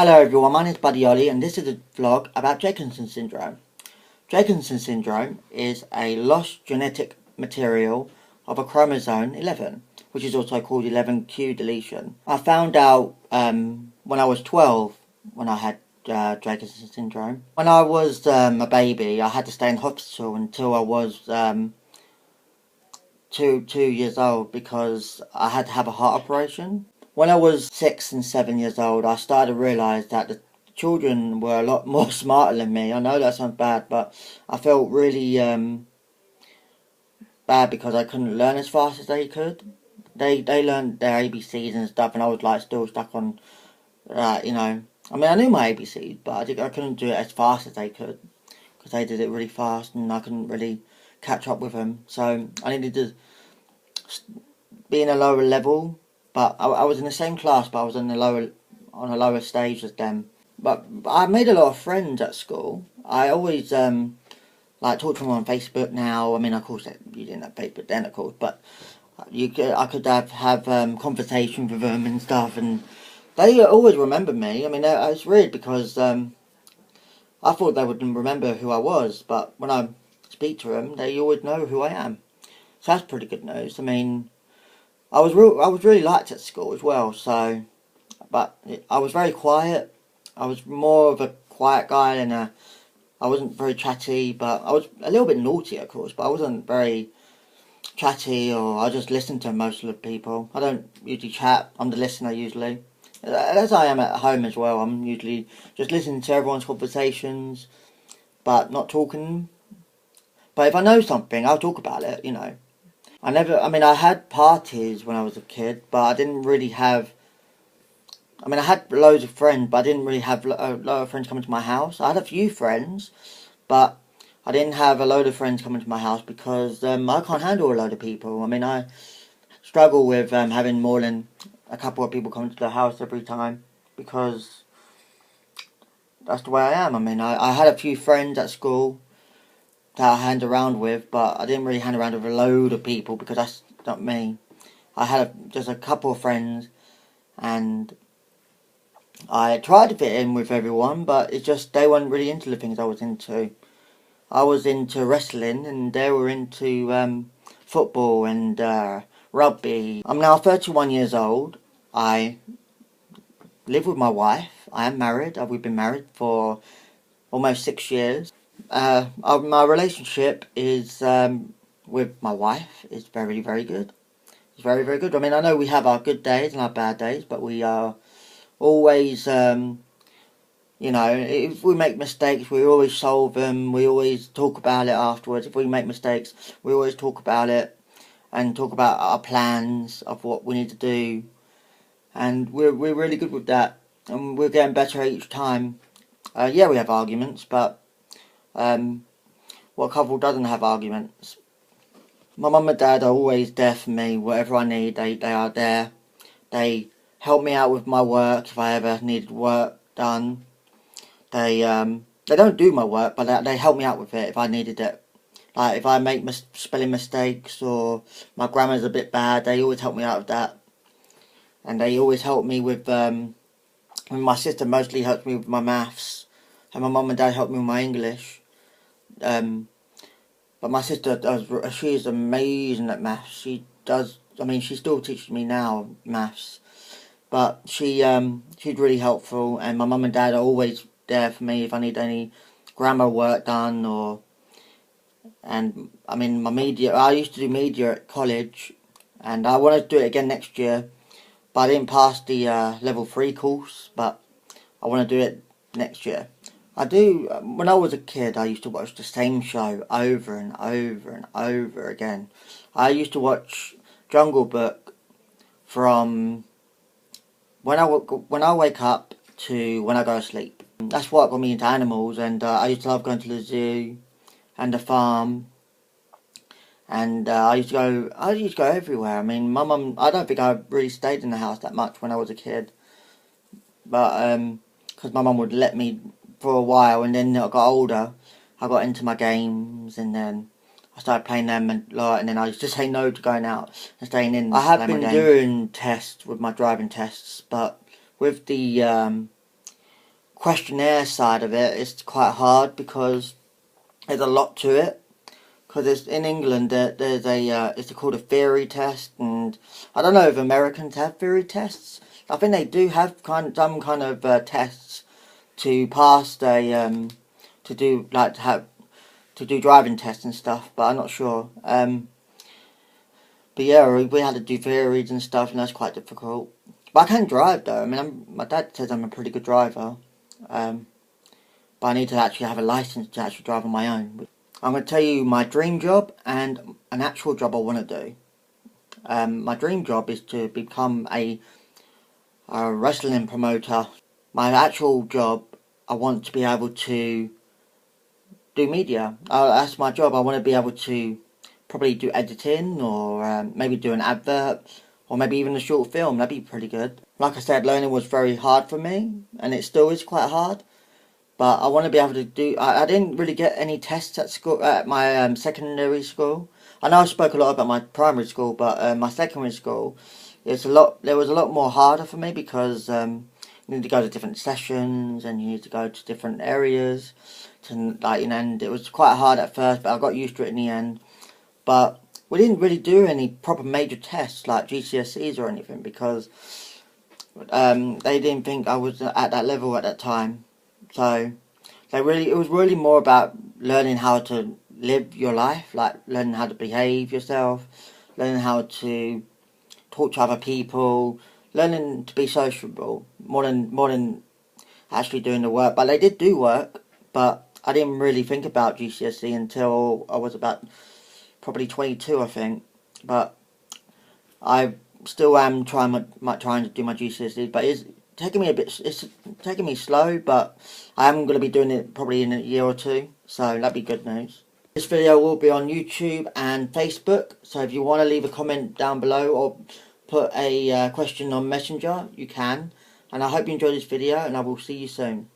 Hello everyone, my name is Buddy Ollie and this is a vlog about Jacobsen Syndrome. Jacobsen Syndrome is a lost genetic material of a chromosome 11, which is also called 11q deletion. I found out when I was 12 when I had Jacobsen Syndrome. When I was a baby, I had to stay in hospital until I was two years old because I had to have a heart operation. When I was 6 and 7 years old, I started to realise that the children were a lot more smarter than me. I know that sounds bad, but I felt really bad because I couldn't learn as fast as they could. They learned their ABCs and stuff, and I was like still stuck on, you know. I mean, I knew my ABCs, but I couldn't do it as fast as they could because they did it really fast, and I couldn't really catch up with them. So I needed to be in a lower level. But I was in the same class, but I was on a lower stage as them. But I made a lot of friends at school. I always like talk to them on Facebook now. I mean, of course, you didn't have Facebook then, of course, but I could have conversations with them and stuff, and they always remember me. I mean, it's weird because I thought they wouldn't remember who I was, but when I speak to them, they always know who I am. So that's pretty good news. I mean, I was really liked at school as well. So, but I was very quiet. I was more of a quiet guy than I wasn't very chatty, but I was a little bit naughty, of course. But I wasn't very chatty, or I just listened to most of the people. I don't usually chat. I'm the listener usually, as I am at home as well. I'm usually just listening to everyone's conversations, but not talking. But if I know something, I'll talk about it. You know. I mean, I had parties when I was a kid, but I didn't really have, I mean, I had loads of friends, but I didn't really have a lot of friends coming to my house. I had a few friends, but I didn't have a load of friends coming to my house because I can't handle a load of people. I mean, I struggle with having more than a couple of people coming to the house every time because that's the way I am. I mean, I had a few friends at school that I hang around with, but I didn't really hang around with a load of people because that's not me. I had just a couple of friends, and I tried to fit in with everyone, but it's just they weren't really into the things I was into. I was into wrestling, and they were into football and rugby. I'm now 31 years old. I live with my wife. I am married. We've been married for almost 6 years. My relationship is with my wife is very, very good. It's very, very good. I mean, I know we have our good days and our bad days, but we are always, you know, if we make mistakes, we always solve them. We always talk about it afterwards. If we make mistakes, we always talk about it and talk about our plans of what we need to do. And we're really good with that, and we're getting better each time. Yeah, we have arguments, but what couple doesn't have arguments? My mum and dad are always there for me. Whatever I need, they are there. They help me out with my work if I ever needed work done. They don't do my work, but they help me out with it if I needed it. Like if I make spelling mistakes or my grammar's a bit bad, they always help me out with that. And they always help me with my sister mostly helps me with my maths, and my mum and dad help me with my English. But my sister she is amazing at maths. She does, I mean, she still teaches me now maths. But she's really helpful, and my mum and dad are always there for me if I need any grammar work done, and I mean, I used to do media at college, and I want to do it again next year, but I didn't pass the level 3 course, but I want to do it next year. When I was a kid, I used to watch the same show over and over and over again. I used to watch Jungle Book from when I wake up to when I go to sleep. That's what got me into animals, and I used to love going to the zoo and the farm, and I used to go everywhere. I mean, my mum, I don't think I really stayed in the house that much when I was a kid, but because my mum would let me for a while, and then I got older, I got into my games, and then I started playing them a lot, and then I used to say no to going out and staying in. I have been doing tests with my driving tests, but with the questionnaire side of it is quite hard because there's a lot to it. Because in England there's a it's called a theory test, and I don't know if Americans have theory tests. I think they do have some kind of tests to pass to do to do driving tests and stuff, but I'm not sure. But yeah, we had to do theories and stuff, and that's quite difficult. But I can drive though. I mean, my dad says I'm a pretty good driver. But I need to actually have a license to actually drive on my own. I'm going to tell you my dream job and an actual job I want to do. My dream job is to become a wrestling promoter. My actual job, I want to be able to do media. That's my job. I want to be able to probably do editing, or maybe do an advert, or maybe even a short film. That'd be pretty good. Like I said, learning was very hard for me, and it still is quite hard. But I want to be able to do. I didn't really get any tests at school, at my secondary school. I know I spoke a lot about my primary school, but my secondary school, it's a lot. There was a lot more harder for me because you need to go to different sessions and you need to go to different areas. To and it was quite hard at first, but I got used to it in the end. But we didn't really do any proper major tests like GCSEs or anything because they didn't think I was at that level at that time. So it was really more about learning how to live your life, like learning how to behave yourself, learning how to talk to other people, learning to be sociable more than actually doing the work. But they did do work, but I didn't really think about GCSE until I was about probably 22, I think. But I still am trying to do my GCSE, but it's taking me slow, but I am going to be doing it probably in a year or two, so that'd be good news. This video will be on YouTube and Facebook, so if you want to leave a comment down below or put a question on Messenger, you can. And I hope you enjoyed this video, and I will see you soon.